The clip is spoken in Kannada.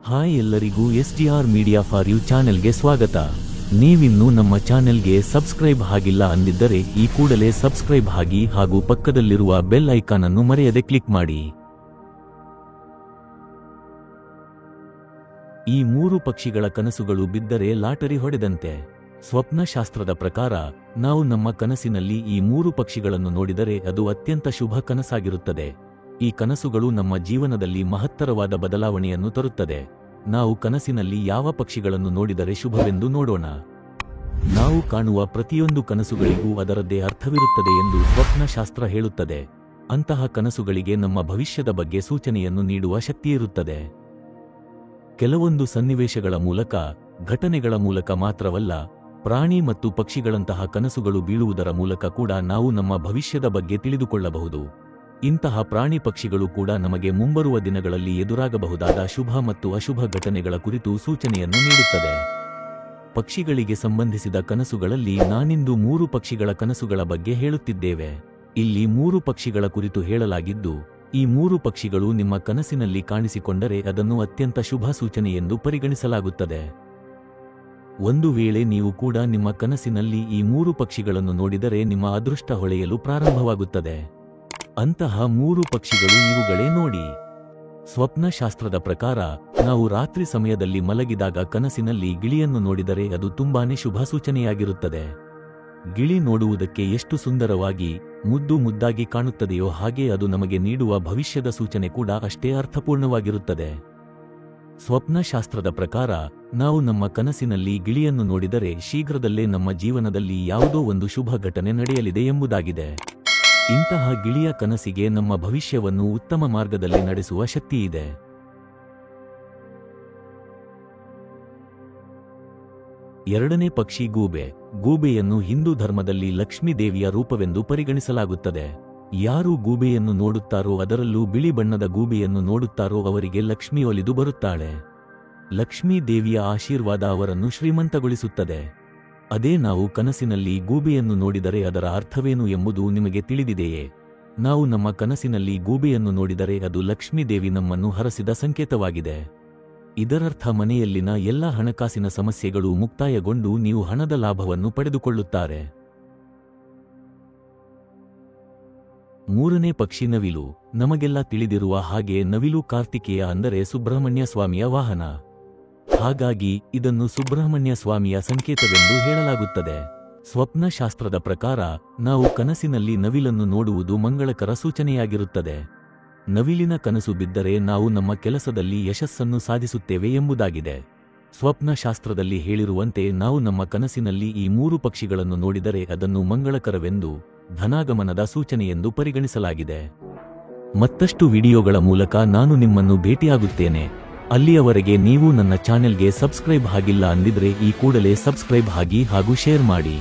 ಹಾಯ್ ಎಲ್ಲರಿಗೂ SDR ಮೀಡಿಯಾ ಫಾರ್ ಯು ಚಾನೆಲ್ಗೆ ಸ್ವಾಗತ. ನೀವಿನ್ನೂ ನಮ್ಮ ಚಾನೆಲ್ಗೆ ಸಬ್ಸ್ಕ್ರೈಬ್ ಆಗಿಲ್ಲ ಅಂದಿದ್ದರೆ ಈ ಕೂಡಲೇ ಸಬ್ಸ್ಕ್ರೈಬ್ ಆಗಿ ಹಾಗೂ ಪಕ್ಕದಲ್ಲಿರುವ ಬೆಲ್ ಐಕಾನ್ ಅನ್ನು ಮರೆಯದೆ ಕ್ಲಿಕ್ ಮಾಡಿ. ಈ ಮೂರು ಪಕ್ಷಿಗಳ ಕನಸುಗಳು ಬಿದ್ದರೆ ಲಾಟರಿ ಹೊಡೆದಂತೆ. ಸ್ವಪ್ನಶಾಸ್ತ್ರದ ಪ್ರಕಾರ ನಾವು ನಮ್ಮ ಕನಸಿನಲ್ಲಿ ಈ ಮೂರು ಪಕ್ಷಿಗಳನ್ನು ನೋಡಿದರೆ ಅದು ಅತ್ಯಂತ ಶುಭ ಕನಸಾಗಿರುತ್ತದೆ. ಈ ಕನಸುಗಳು ನಮ್ಮ ಜೀವನದಲ್ಲಿ ಮಹತ್ತರವಾದ ಬದಲಾವಣೆಯನ್ನು ತರುತ್ತದೆ. ನಾವು ಕನಸಿನಲ್ಲಿ ಯಾವ ಪಕ್ಷಿಗಳನ್ನು ನೋಡಿದರೆ ಶುಭವೆಂದು ನೋಡೋಣ. ನಾವು ಕಾಣುವ ಪ್ರತಿಯೊಂದು ಕನಸುಗಳಿಗೂ ಅದರದ್ದೇ ಅರ್ಥವಿರುತ್ತದೆ ಎಂದು ಸ್ವಪ್ನಶಾಸ್ತ್ರ ಹೇಳುತ್ತದೆ. ಅಂತಹ ಕನಸುಗಳಿಗೆ ನಮ್ಮ ಭವಿಷ್ಯದ ಬಗ್ಗೆ ಸೂಚನೆಯನ್ನು ನೀಡುವ ಶಕ್ತಿಯಿರುತ್ತದೆ. ಕೆಲವೊಂದು ಸನ್ನಿವೇಶಗಳ ಮೂಲಕ, ಘಟನೆಗಳ ಮೂಲಕ ಮಾತ್ರವಲ್ಲ, ಪ್ರಾಣಿ ಮತ್ತು ಪಕ್ಷಿಗಳಂತಹ ಕನಸುಗಳು ಬೀಳುವುದರ ಮೂಲಕ ಕೂಡ ನಾವು ನಮ್ಮ ಭವಿಷ್ಯದ ಬಗ್ಗೆ ತಿಳಿದುಕೊಳ್ಳಬಹುದು. ಇಂತಹ ಪ್ರಾಣಿ ಪಕ್ಷಿಗಳು ಕೂಡ ನಮಗೆ ಮುಂಬರುವ ದಿನಗಳಲ್ಲಿ ಎದುರಾಗಬಹುದಾದ ಶುಭ ಮತ್ತು ಅಶುಭ ಘಟನೆಗಳ ಕುರಿತು ಸೂಚನೆಯನ್ನು ನೀಡುತ್ತದೆ. ಪಕ್ಷಿಗಳಿಗೆ ಸಂಬಂಧಿಸಿದ ಕನಸುಗಳಲ್ಲಿ ನಾನಿಂದು 3 ಪಕ್ಷಿಗಳ ಕನಸುಗಳ ಬಗ್ಗೆ ಹೇಳುತ್ತಿದ್ದೇವೆ. ಇಲ್ಲಿ 3 ಪಕ್ಷಿಗಳ ಕುರಿತು ಹೇಳಲಾಗಿದ್ದು, ಈ 3 ಪಕ್ಷಿಗಳು ನಿಮ್ಮ ಕನಸಿನಲ್ಲಿ ಕಾಣಿಸಿಕೊಂಡರೆ ಅದನ್ನು ಅತ್ಯಂತ ಶುಭ ಸೂಚನೆ ಎಂದು ಪರಿಗಣಿಸಲಾಗುತ್ತದೆ. ಒಂದು ವೇಳೆ ನೀವು ಕೂಡ ನಿಮ್ಮ ಕನಸಿನಲ್ಲಿ ಈ 3 ಪಕ್ಷಿಗಳನ್ನು ನೋಡಿದರೆ ನಿಮ್ಮ ಅದೃಷ್ಟ ಹೊಳೆಯಲು ಪ್ರಾರಂಭವಾಗುತ್ತದೆ. ಅಂತಹ 3 ಪಕ್ಷಿಗಳು ಇವುಗಳೇ ನೋಡಿ. ಸ್ವಪ್ನಶಾಸ್ತ್ರದ ಪ್ರಕಾರ ನಾವು ರಾತ್ರಿ ಸಮಯದಲ್ಲಿ ಮಲಗಿದಾಗ ಕನಸಿನಲ್ಲಿ ಗಿಳಿಯನ್ನು ನೋಡಿದರೆ ಅದು ತುಂಬಾನೇ ಶುಭ ಸೂಚನೆಯಾಗಿರುತ್ತದೆ. ಗಿಳಿ ನೋಡುವುದಕ್ಕೆ ಎಷ್ಟು ಸುಂದರವಾಗಿ, ಮುದ್ದಾಗಿ ಕಾಣುತ್ತದೆಯೋ ಹಾಗೆ ಅದು ನಮಗೆ ನೀಡುವ ಭವಿಷ್ಯದ ಸೂಚನೆ ಕೂಡ ಅಷ್ಟೇ ಅರ್ಥಪೂರ್ಣವಾಗಿರುತ್ತದೆ. ಸ್ವಪ್ನಶಾಸ್ತ್ರದ ಪ್ರಕಾರ ನಾವು ನಮ್ಮ ಕನಸಿನಲ್ಲಿ ಗಿಳಿಯನ್ನು ನೋಡಿದರೆ ಶೀಘ್ರದಲ್ಲೇ ನಮ್ಮ ಜೀವನದಲ್ಲಿ ಯಾವುದೋ ಒಂದು ಶುಭ ಘಟನೆ ನಡೆಯಲಿದೆ ಎಂಬುದಾಗಿದೆ. ಇಂತಹ ಗಿಳಿಯ ಕನಸಿಗೆ ನಮ್ಮ ಭವಿಷ್ಯವನ್ನು ಉತ್ತಮ ಮಾರ್ಗದಲ್ಲಿ ನಡೆಸುವ ಶಕ್ತಿಯಿದೆ. ಎರಡನೇ ಪಕ್ಷಿ ಗೂಬೆ. ಗೂಬೆಯನ್ನು ಹಿಂದೂ ಧರ್ಮದಲ್ಲಿ ಲಕ್ಷ್ಮೀ ದೇವಿಯ ರೂಪವೆಂದು ಪರಿಗಣಿಸಲಾಗುತ್ತದೆ. ಯಾರು ಗೂಬೆಯನ್ನು ನೋಡುತ್ತಾರೋ, ಅದರಲ್ಲೂ ಬಿಳಿ ಬಣ್ಣದ ಗೂಬೆಯನ್ನು ನೋಡುತ್ತಾರೋ ಅವರಿಗೆ ಲಕ್ಷ್ಮಿ ಒಲಿದು ಬರುತ್ತಾಳೆ. ಲಕ್ಷ್ಮೀ ದೇವಿಯ ಆಶೀರ್ವಾದ ಅವರನ್ನು ಶ್ರೀಮಂತಗೊಳಿಸುತ್ತದೆ. ಅದೇ ನಾವು ಕನಸಿನಲ್ಲಿ ಗೂಬೆಯನ್ನು ನೋಡಿದರೆ ಅದರ ಅರ್ಥವೇನು ಎಂಬುದು ನಿಮಗೆ ತಿಳಿದಿದೆಯೇ? ನಾವು ನಮ್ಮ ಕನಸಿನಲ್ಲಿ ಗೂಬೆಯನ್ನು ನೋಡಿದರೆ ಅದು ಲಕ್ಷ್ಮೀ ದೇವಿ ನಮ್ಮನ್ನು ಹರಸಿದ ಸಂಕೇತವಾಗಿದೆ. ಇದರರ್ಥ ಮನೆಯಲ್ಲಿನ ಎಲ್ಲ ಹಣಕಾಸಿನ ಸಮಸ್ಯೆಗಳು ಮುಕ್ತಾಯಗೊಂಡು ನೀವು ಹಣದ ಲಾಭವನ್ನು ಪಡೆದುಕೊಳ್ಳುತ್ತಾರೆ. ಮೂರನೇ ಪಕ್ಷಿ ನವಿಲು. ನಮಗೆಲ್ಲ ತಿಳಿದಿರುವ ಹಾಗೆ ನವಿಲು ಕಾರ್ತಿಕೇಯ ಅಂದರೆ ಸುಬ್ರಹ್ಮಣ್ಯ ಸ್ವಾಮಿಯ ವಾಹನ. ಹಾಗಾಗಿ ಇದನ್ನು ಸುಬ್ರಹ್ಮಣ್ಯ ಸ್ವಾಮಿಯ ಸಂಕೇತವೆಂದು ಹೇಳಲಾಗುತ್ತದೆ. ಸ್ವಪ್ನಶಾಸ್ತ್ರದ ಪ್ರಕಾರ ನಾವು ಕನಸಿನಲ್ಲಿ ನವಿಲನ್ನು ನೋಡುವುದು ಮಂಗಳಕರ ಸೂಚನೆಯಾಗಿರುತ್ತದೆ. ನವಿಲಿನ ಕನಸು ಬಿದ್ದರೆ ನಾವು ನಮ್ಮ ಕೆಲಸದಲ್ಲಿ ಯಶಸ್ಸನ್ನು ಸಾಧಿಸುತ್ತೇವೆ ಎಂಬುದಾಗಿದೆ. ಸ್ವಪ್ನಶಾಸ್ತ್ರದಲ್ಲಿ ಹೇಳಿರುವಂತೆ ನಾವು ನಮ್ಮ ಕನಸಿನಲ್ಲಿ ಈ 3 ಪಕ್ಷಿಗಳನ್ನು ನೋಡಿದರೆ ಅದನ್ನು ಮಂಗಳಕರವೆಂದು, ಧನಾಗಮನದ ಸೂಚನೆಯೆಂದು ಪರಿಗಣಿಸಲಾಗಿದೆ. ಮತ್ತಷ್ಟು ವಿಡಿಯೋಗಳ ಮೂಲಕ ನಾನು ನಿಮ್ಮನ್ನು ಭೇಟಿಯಾಗುತ್ತೇನೆ. ಅಲ್ಲಿಯವರೆಗೆ ನೀವು ನನ್ನ ಚಾನೆಲ್ಗೆ ಸಬ್ಸ್ಕ್ರೈಬ್ ಆಗಿಲ್ಲ ಅಂದಿದ್ರೆ ಈ ಕೂಡಲೇ ಸಬ್ಸ್ಕ್ರೈಬ್ ಆಗಿ ಹಾಗೂ ಶೇರ್ ಮಾಡಿ.